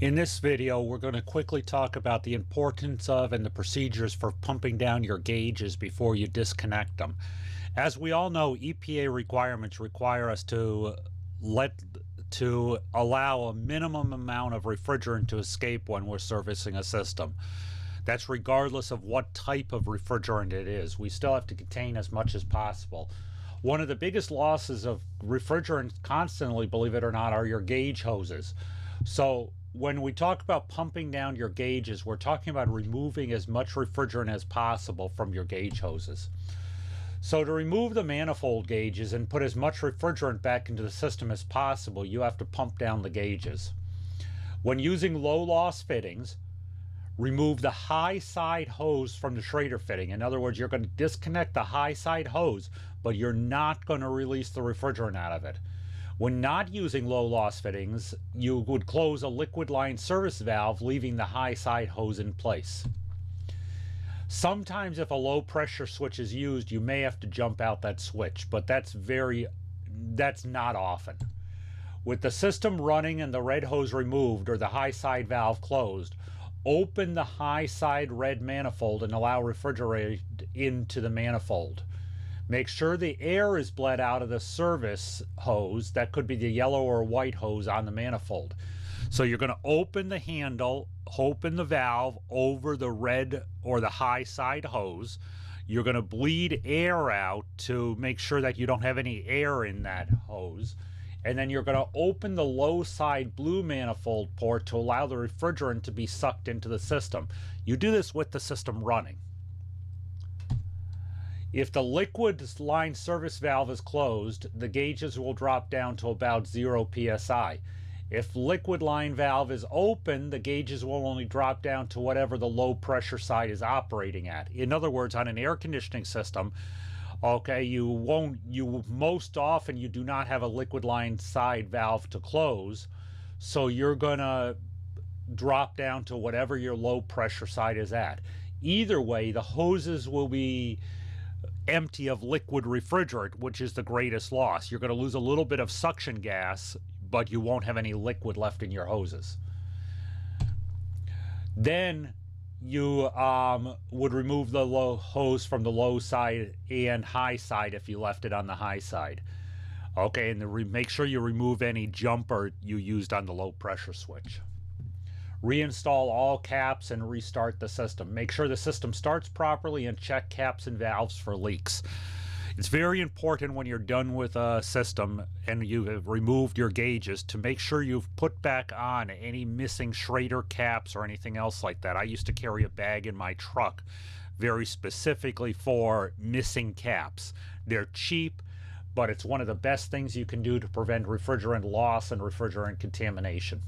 In this video, we're going to quickly talk about the importance of and the procedures for pumping down your gauges before you disconnect them. As we all know, EPA requirements require us to allow a minimum amount of refrigerant to escape when we're servicing a system. That's regardless of what type of refrigerant it is. We still have to contain as much as possible. One of the biggest losses of refrigerant constantly, believe it or not, are your gauge hoses. So when we talk about pumping down your gauges, we're talking about removing as much refrigerant as possible from your gauge hoses. So to remove the manifold gauges and put as much refrigerant back into the system as possible, you have to pump down the gauges. When using low loss fittings, remove the high side hose from the Schrader fitting. In other words, you're going to disconnect the high side hose, but you're not going to release the refrigerant out of it. When not using low loss fittings, you would close a liquid line service valve, leaving the high side hose in place. Sometimes if a low pressure switch is used, you may have to jump out that switch, but that's not often. With the system running and the red hose removed or the high side valve closed, open the high side red manifold and allow refrigerant into the manifold. Make sure the air is bled out of the service hose. That could be the yellow or white hose on the manifold. So you're going to open the handle, open the valve over the red or the high side hose. You're going to bleed air out to make sure that you don't have any air in that hose. And then you're going to open the low side blue manifold port to allow the refrigerant to be sucked into the system. You do this with the system running. If the liquid line service valve is closed, the gauges will drop down to about 0 psi. If liquid line valve is open, the gauges will only drop down to whatever the low pressure side is operating at. In other words, on an air conditioning system, okay, most often you do not have a liquid line side valve to close, so you're gonna drop down to whatever your low pressure side is at. Either way, the hoses will be empty of liquid refrigerant, which is the greatest loss. You're going to lose a little bit of suction gas, but you won't have any liquid left in your hoses. Then you would remove the low hose from the low side and high side if you left it on the high side. Okay, and make sure you remove any jumper you used on the low pressure switch. Reinstall all caps and restart the system. Make sure the system starts properly and check caps and valves for leaks. It's very important when you're done with a system and you have removed your gauges to make sure you've put back on any missing Schrader caps or anything else like that. I used to carry a bag in my truck very specifically for missing caps. They're cheap, but it's one of the best things you can do to prevent refrigerant loss and refrigerant contamination.